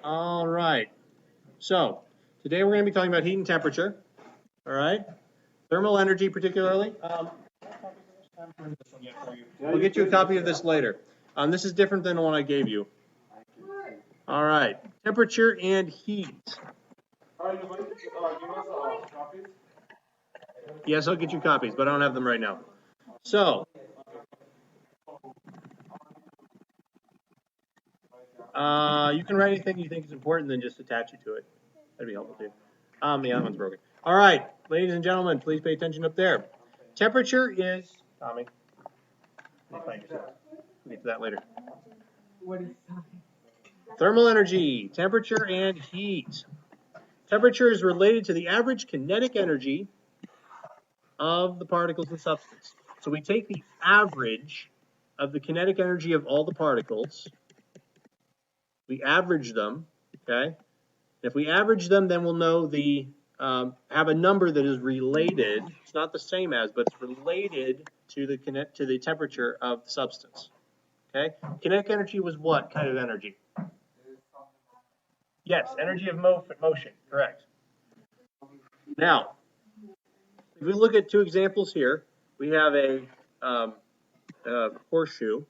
All right. So today we're going to be talking about heat and temperature. All right. Thermal energy, particularly. We'll get you a copy of this later. This is different than the one I gave you. All right. Temperature and heat. Yes, I'll get you copies, but I don't have them right now. So, you can write anything you think is important, then just attach it to it. That'd be helpful too. The other one's broken. All right, ladies and gentlemen, please pay attention up there. Temperature is Tommy. We'll get to that later. What is that? Thermal energy, temperature and heat. Temperature is related to the average kinetic energy of the particles in substance. So we take the average of the kinetic energy of all the particles. We average them, okay? If we average them, then we'll know have a number that is related. It's not the same as, but it's related to the temperature of the substance. Okay. Kinetic energy was what kind of energy? Yes, energy of motion. Correct. Now, if we look at two examples here, we have a horseshoe.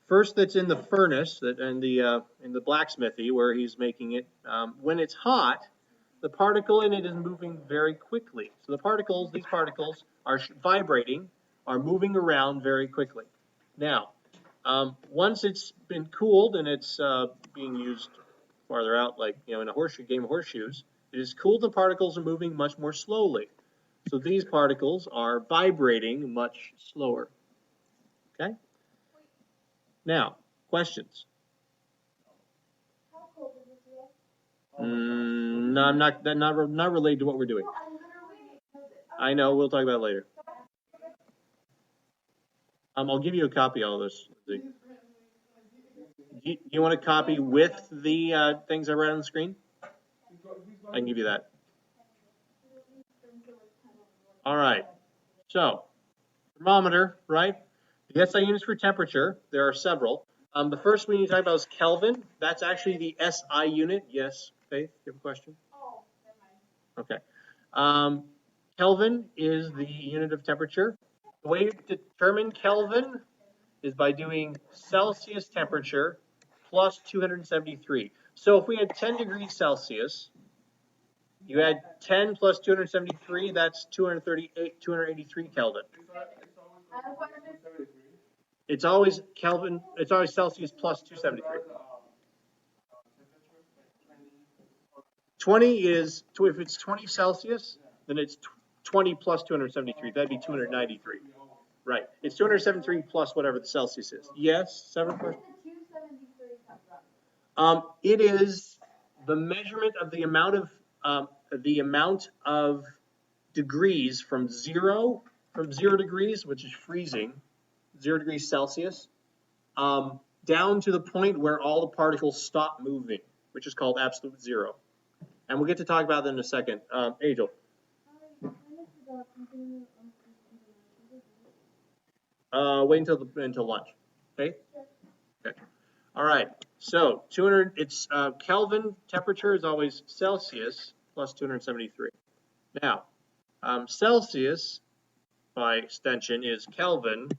First, that's in the furnace, in the blacksmithy where he's making it. When it's hot, the particle in it is moving very quickly. So these particles are vibrating, are moving around very quickly. Now, once it's been cooled and it's being used farther out, like in a game of horseshoes, it is cooled. The particles are moving much more slowly. So these particles are vibrating much slower. Okay. Now, questions? No, I'm not related to what we're doing. I know. We'll talk about it later. I'll give you a copy of all this. You want a copy with the things I read on the screen? I can give you that. All right. So, thermometer, right? The SI units for temperature, there are several. The first we need to talk about is Kelvin. That's actually the SI unit. Yes, Faith, you have a question? Oh, never mind. Okay. Kelvin is the unit of temperature. The way to determine Kelvin is by doing Celsius temperature plus 273. So if we had 10 degrees Celsius, you add 10 plus 273, that's 283 Kelvin. It's always Kelvin, it's always Celsius plus 273. 20 is, if it's 20 Celsius, then it's 20 plus 273. That'd be 293. Right. It's 273 plus whatever the Celsius is. Yes, several questions. It is the measurement of the amount of degrees from zero degrees, which is freezing, 0 degrees Celsius, down to the point where all the particles stop moving, which is called absolute zero. And we'll get to talk about that in a second. Angel. Wait until lunch. Okay. Okay. All right. So 200. It's Kelvin temperature is always Celsius plus 273. Now, Celsius by extension is Kelvin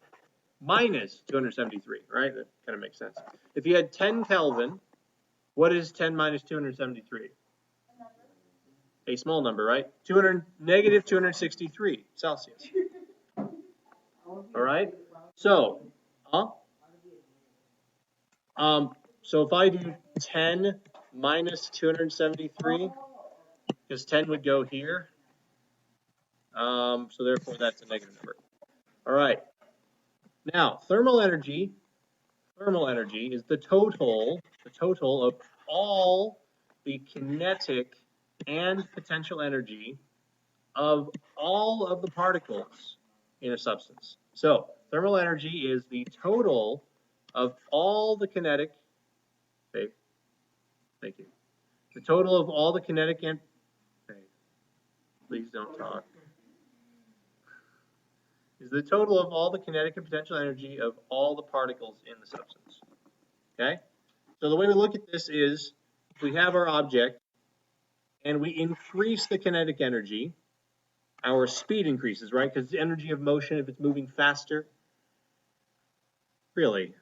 minus 273. Right. That kind of makes sense. If you had 10 Kelvin, what is 10 minus 273? A small number, right? Negative 263 Celsius. All right. So, so if I do 10 minus 273, because 10 would go here, so therefore that's a negative number. All right. Now, thermal energy is the total of all the kinetic and potential energy of all of the particles in a substance. So thermal energy is the total of all the kinetic, thank you, the total of all the kinetic and, please don't talk, is the total of all the kinetic and potential energy of all the particles in the substance. Okay? So the way we look at this is we have our object and we increase the kinetic energy, our speed increases, right? Because the energy of motion, if it's moving faster, really?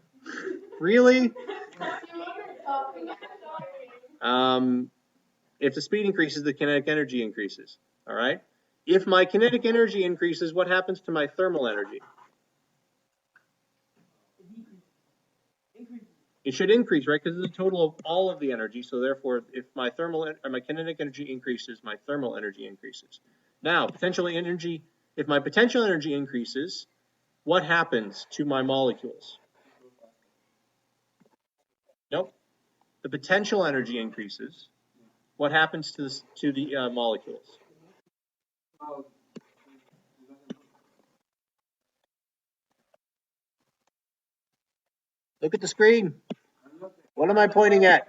If the speed increases, the kinetic energy increases, all right? If my kinetic energy increases, what happens to my thermal energy? It should increase, right? Because it's the total of all of the energy. So therefore, if my kinetic energy increases, my thermal energy increases. Now, if my potential energy increases, what happens to my molecules? Nope. The potential energy increases. What happens to the molecules? Look at the screen. What am I pointing at?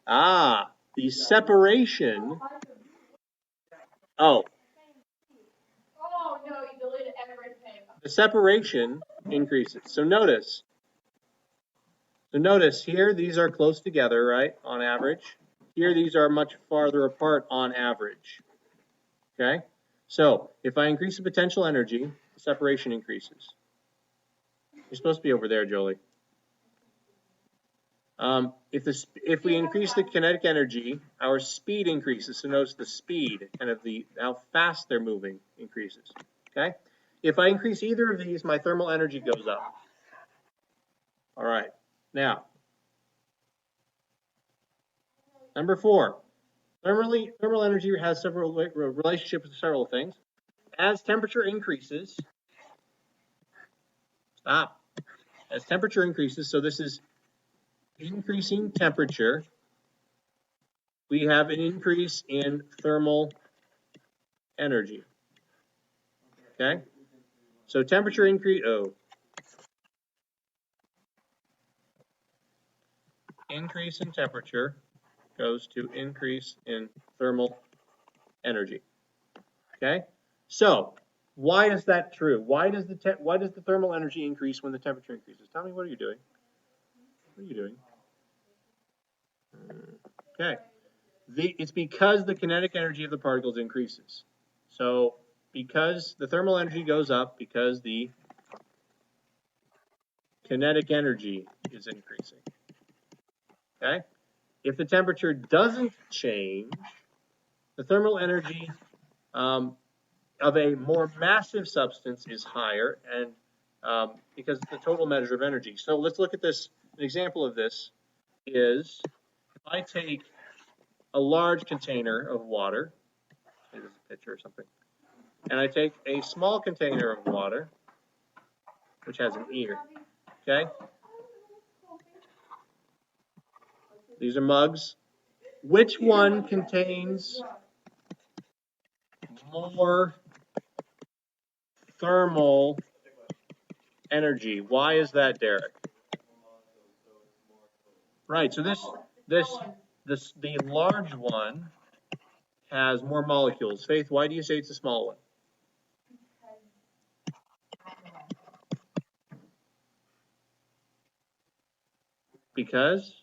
The separation. Oh. Oh no, you deleted everything. The separation increases. So notice here, these are close together, right, on average. Here, these are much farther apart on average. Okay? So if I increase the potential energy, the separation increases. You're supposed to be over there, Jolie. If we increase the kinetic energy, our speed increases. So notice the speed, kind of how fast they're moving, increases. Okay? If I increase either of these, my thermal energy goes up. All right. Now, number 4. Thermal energy has several relationships with several things. As temperature increases, as temperature increases, so this is increasing temperature, we have an increase in thermal energy. Okay? So temperature increase, increase in temperature goes to increase in thermal energy. Okay? So, why is that true? Why does the thermal energy increase when the temperature increases? Tommy, what are you doing? What are you doing? Okay. It's because the kinetic energy of the particles increases. So, because the thermal energy goes up, because the kinetic energy is increasing. Okay? If the temperature doesn't change, the thermal energy of a more massive substance is higher, and because it's the total measure of energy. So let's look at this. An example of this is if I take a large container of water, maybe it's a pitcher or something, and I take a small container of water, which has an ear, okay? These are mugs. Which one contains more thermal energy? Why is that, Derek? Right, so the large one has more molecules. Faith, why do you say it's a small one? Because?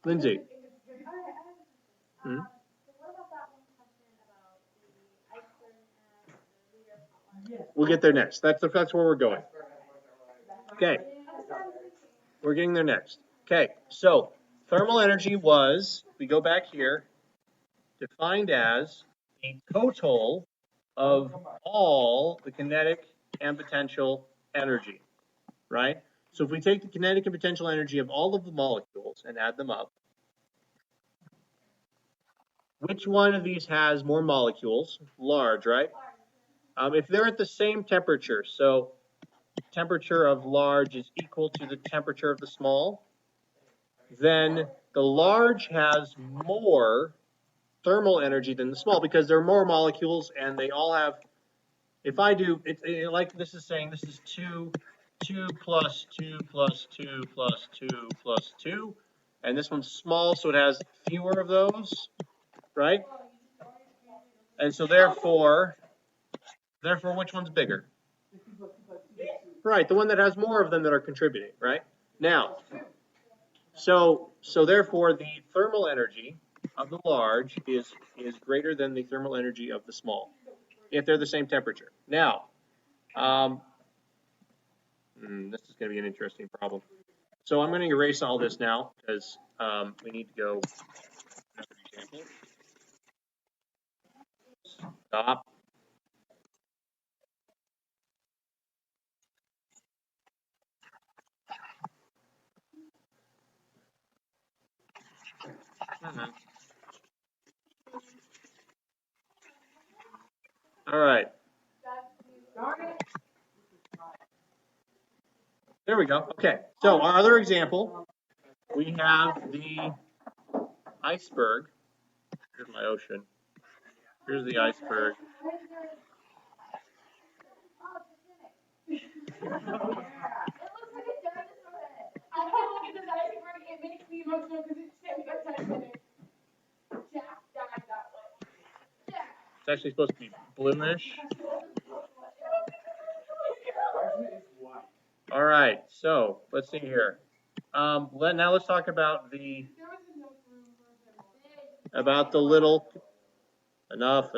Lindsay? We'll get there next. That's where we're going. Okay. We're getting there next. Okay, so thermal energy was, we go back here, defined as the total of all the kinetic and potential energy, right? So if we take the kinetic and potential energy of all of the molecules and add them up, which one of these has more molecules? Large, right? If they're at the same temperature, so temperature of large is equal to the temperature of the small, then the large has more thermal energy than the small because there are more molecules and they all have, if I do, like this is saying this is 2 plus 2 plus 2 plus 2 plus 2, and this one's small, so it has fewer of those, right? And so therefore, which one's bigger? Right, the one that has more of them that are contributing, right? Now, So therefore, the thermal energy of the large is greater than the thermal energy of the small, if they're the same temperature. Now, this is going to be an interesting problem. So I'm going to erase all this now because we need to go another example. Stop. All right. There we go. Okay. So our other example, we have the iceberg. Here's my ocean. Here's the iceberg. I can't look at this iceberg. It makes me emotional because it's sitting by Titanic. Jack died that way. Yeah. It's actually supposed to be bluish. All right. So let's see here. Now let's talk about the little. Enough.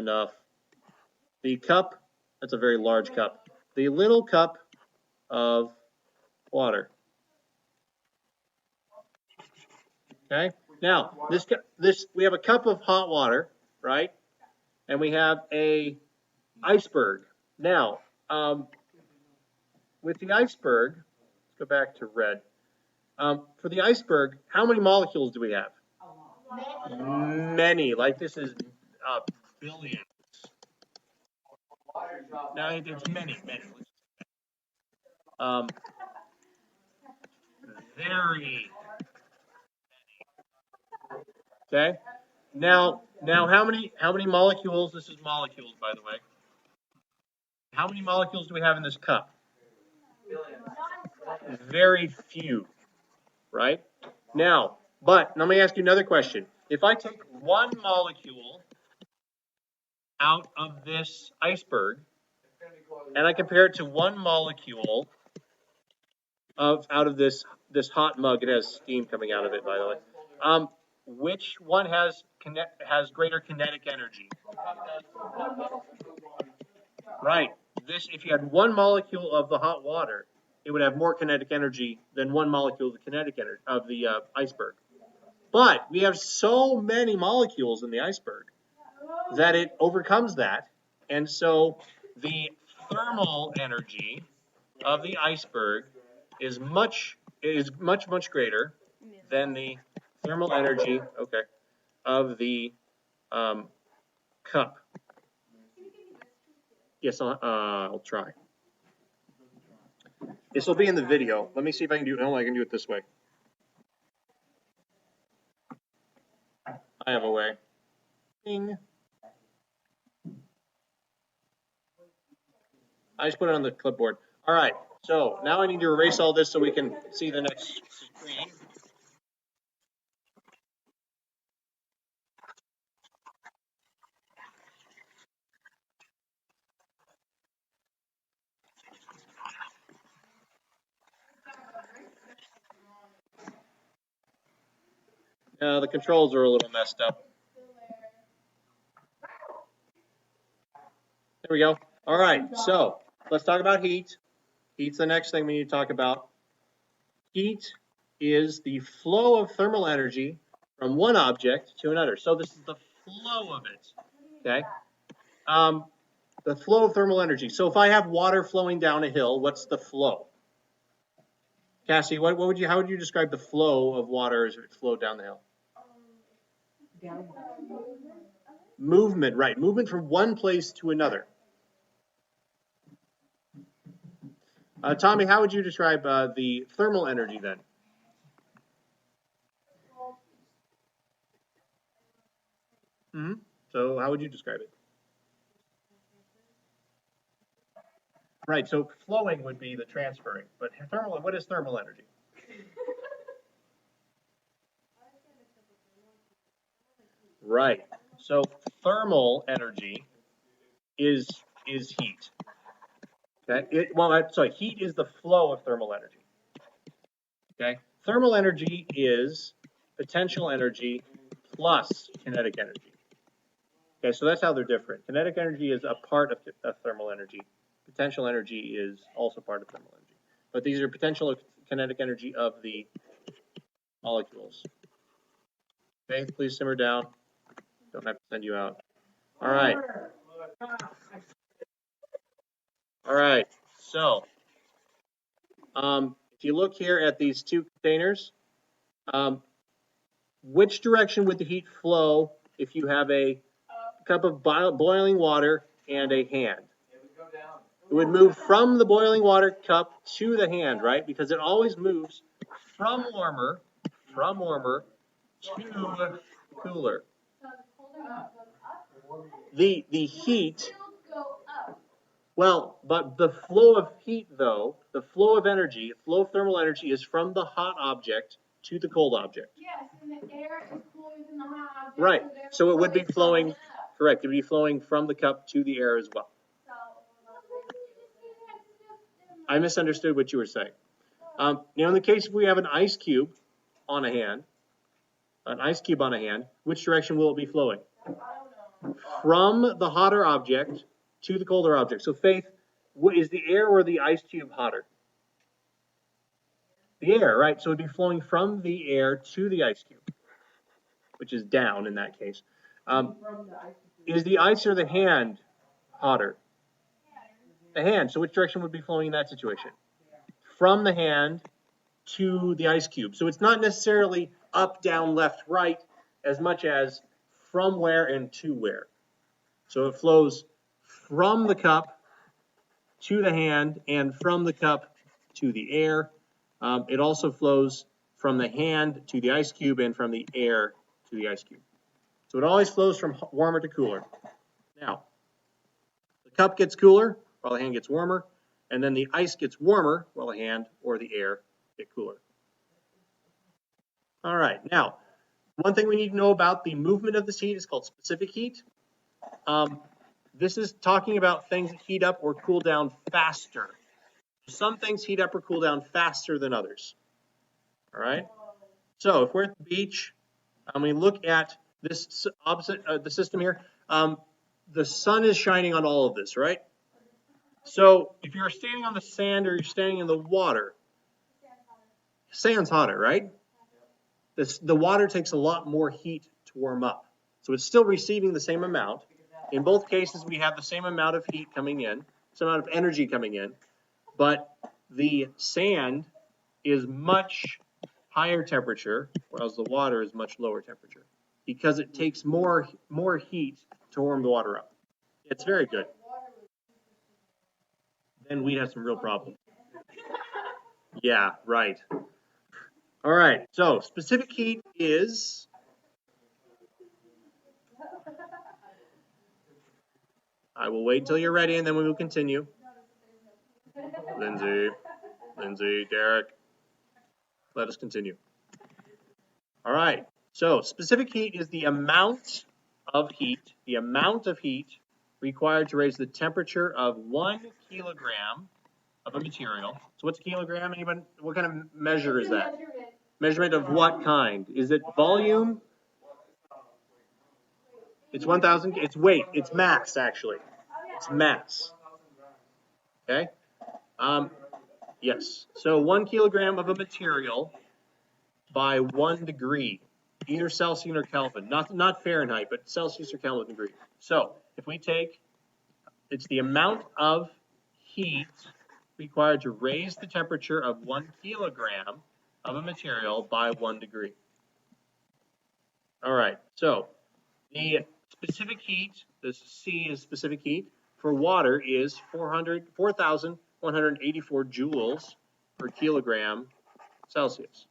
The cup. That's a very large cup. The little cup of water. Okay. Now this we have a cup of hot water, right? And we have a iceberg. Now, with the iceberg, let's go back to red. For the iceberg, how many molecules do we have? Many. Like this is billions. No, it's many. Very. Okay. Now, how many molecules? This is molecules, by the way. How many molecules do we have in this cup? Very few, right? Now, but let me ask you another question. If I take one molecule out of this iceberg and I compare it to one molecule out of this hot mug, it has steam coming out of it, by the way. Which one has greater kinetic energy? Right. If you had one molecule of the hot water, it would have more kinetic energy than one molecule of the kinetic energy of the iceberg. But we have so many molecules in the iceberg that it overcomes that, and so the thermal energy of the iceberg is much greater than the thermal energy of the cup. Yes, I'll try. This will be in the video. Let me see if I can do it. No, I can do it this way. I have a way. Ding. I just put it on the clipboard. All right. So now I need to erase all this so we can see the next screen. The controls are a little messed up. There we go. All right, so let's talk about heat. Heat's the next thing we need to talk about. Heat is the flow of thermal energy from one object to another. So this is the flow of it, okay? The flow of thermal energy. So if I have water flowing down a hill, what's the flow? Cassie, how would you describe the flow of water as it flowed down the hill? Movement, right. Movement from one place to another. Tommy, how would you describe the thermal energy then? So how would you describe it? Right, so flowing would be the transferring, but what is thermal energy? Right, so thermal energy is heat. Okay, heat is the flow of thermal energy. Okay, thermal energy is potential energy plus kinetic energy. Okay, so that's how they're different. Kinetic energy is a part of thermal energy. Potential energy is also part of thermal energy. But these are potential kinetic energy of the molecules. Okay, please simmer down. Don't have to send you out. All right. All right. So, if you look here at these two containers, which direction would the heat flow if you have a cup of boiling water and a hand? It would move from the boiling water cup to the hand, right? Because it always moves from warmer to cooler. The heat, well, but the flow of heat though, the flow of energy, flow of thermal energy is from the hot object to the cold object. Yes, and the air is cooler than the hot object. Right. So it would be flowing, correct, it would be flowing from the cup to the air as well. I misunderstood what you were saying. Now, in the case if we have an ice cube on a hand, which direction will it be flowing? From the hotter object to the colder object. So, Faith, is the air or the ice cube hotter? The air, right? So it would be flowing from the air to the ice cube, which is down in that case. Is the ice or the hand hotter? The hand. So which direction would be flowing in that situation? From the hand to the ice cube. So it's not necessarily up, down, left, right, as much as from where and to where. So it flows from the cup to the hand and from the cup to the air. It also flows from the hand to the ice cube and from the air to the ice cube. So it always flows from warmer to cooler. Now, the cup gets cooler while the hand gets warmer, and then the ice gets warmer while the hand or the air get cooler. All right, now, one thing we need to know about the movement of this heat is called specific heat. This is talking about things that heat up or cool down faster. Some things heat up or cool down faster than others. All right, so if we're at the beach, we look at this the system here. The sun is shining on all of this, right? So if you're standing on the sand or you're standing in the water, sand's hotter, right? The water takes a lot more heat to warm up. So it's still receiving the same amount. In both cases, we have the same amount of heat coming in, same amount of energy coming in, but the sand is much higher temperature, whereas the water is much lower temperature, because it takes more heat to warm the water up. It's very good. Then we'd have some real problems. Yeah, right. All right, so specific heat is I will wait until you're ready and then we will continue. Lindsay, Derek, let us continue. All right, so specific heat is the amount of heat required to raise the temperature of 1 kilogram of a material. So what's a kilogram? Anybody? What kind of measure is that? Measurement of what kind? Is it volume? It's 1,000. It's weight. It's mass, actually. It's mass. Okay? Yes. So 1 kilogram of a material by 1 degree, either Celsius or Kelvin. Not Fahrenheit, but Celsius or Kelvin degree. So if we take, it's the amount of heat required to raise the temperature of 1 kilogram of a material by 1 degree. All right, so the specific heat, this C is specific heat, for water is 4,184 joules per kilogram Celsius.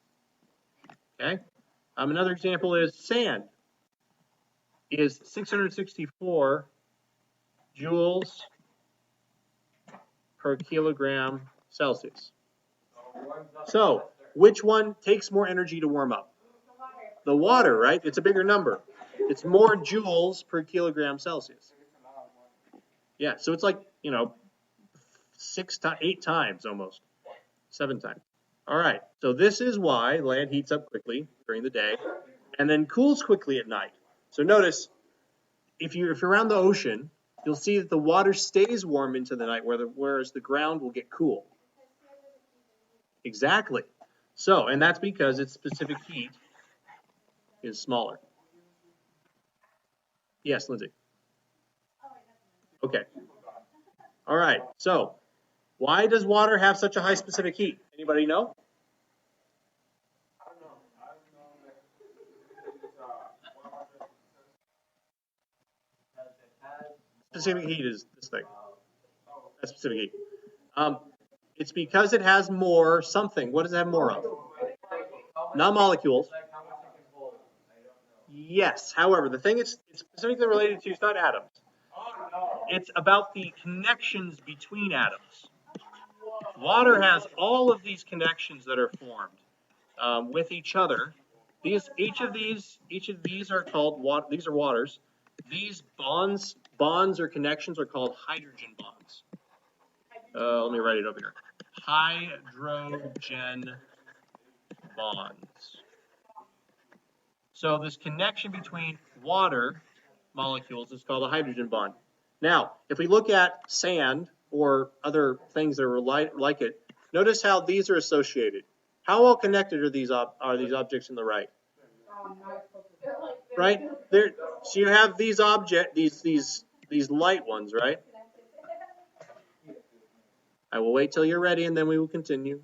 Okay, another example is sand is 664 joules per kilogram Celsius. So, which one takes more energy to warm up? The water, right? It's a bigger number. It's more joules per kilogram Celsius. Yeah, so it's like, 8 times almost, 7 times. All right, so this is why land heats up quickly during the day and then cools quickly at night. So notice, if you're around the ocean, you'll see that the water stays warm into the night, whereas the ground will get cool. Exactly. So, and that's because its specific heat is smaller. Yes, Lindsay. Okay. All right. So, why does water have such a high specific heat? Anybody know? Specific heat is this thing. That's specific heat. It's because it has more something. What does it have more of? Not molecules. Yes. However, the thing it's specifically related to is not atoms. It's about the connections between atoms. Water has all of these connections that are formed with each other. Each of these are called water. These are waters. These bonds or connections are called hydrogen bonds. Let me write it over here. Hydrogen bonds. So this connection between water molecules is called a hydrogen bond. Now, if we look at sand or other things that are like it, notice how these are associated. How well connected are these objects in the right? Right? So you have these these light ones, right? I will wait till you're ready and then we will continue.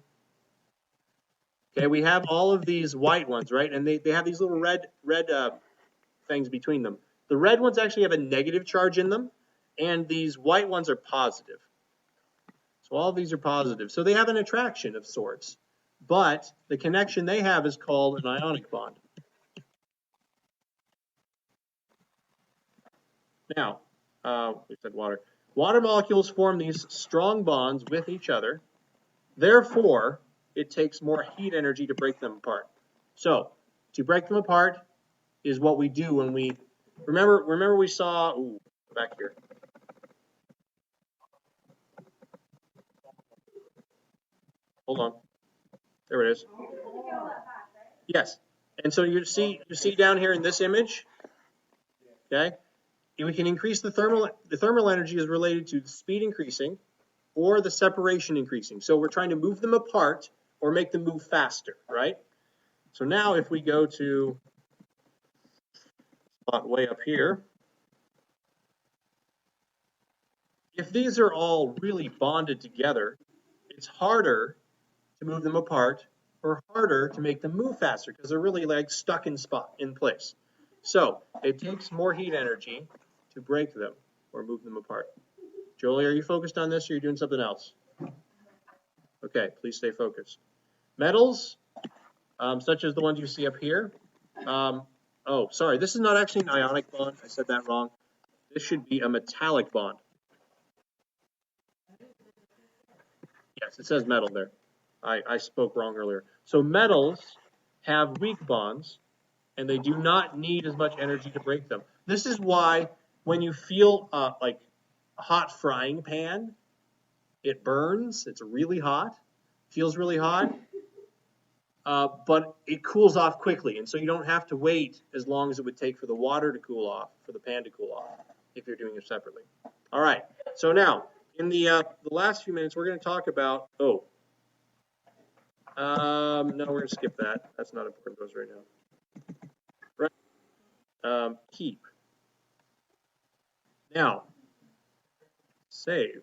Okay, we have all of these white ones, right? And they have these little red things between them. The red ones actually have a negative charge in them, and these white ones are positive. So all of these are positive. So they have an attraction of sorts, but the connection they have is called an ionic bond. Now, we said water. Water molecules form these strong bonds with each other. Therefore, it takes more heat energy to break them apart. So, to break them apart is what we do when we remember we saw back here. Hold on. There it is. Yes. And so you see down here in this image, okay? We can increase the thermal energy is related to the speed increasing or the separation increasing. So we're trying to move them apart or make them move faster, right? So now if we go to spot way up here, if these are all really bonded together, it's harder to move them apart or harder to make them move faster because they're really like stuck in place. So it takes more heat energy to break them or move them apart. Jolie, are you focused on this or are you doing something else? Okay, please stay focused. Metals, such as the ones you see up here. Oh, sorry, this is not actually an ionic bond. I said that wrong. This should be a metallic bond. Yes, it says metal there. I spoke wrong earlier. So metals have weak bonds, and they do not need as much energy to break them. This is why when you feel like a hot frying pan, it burns. It's really hot, feels really hot, but it cools off quickly, and so you don't have to wait as long as it would take for the water to cool off, for the pan to cool off, if you're doing it separately. All right. So now, in the last few minutes, we're going to talk about no, we're going to skip that. That's not important to us right now. Right. Keep. Now, save.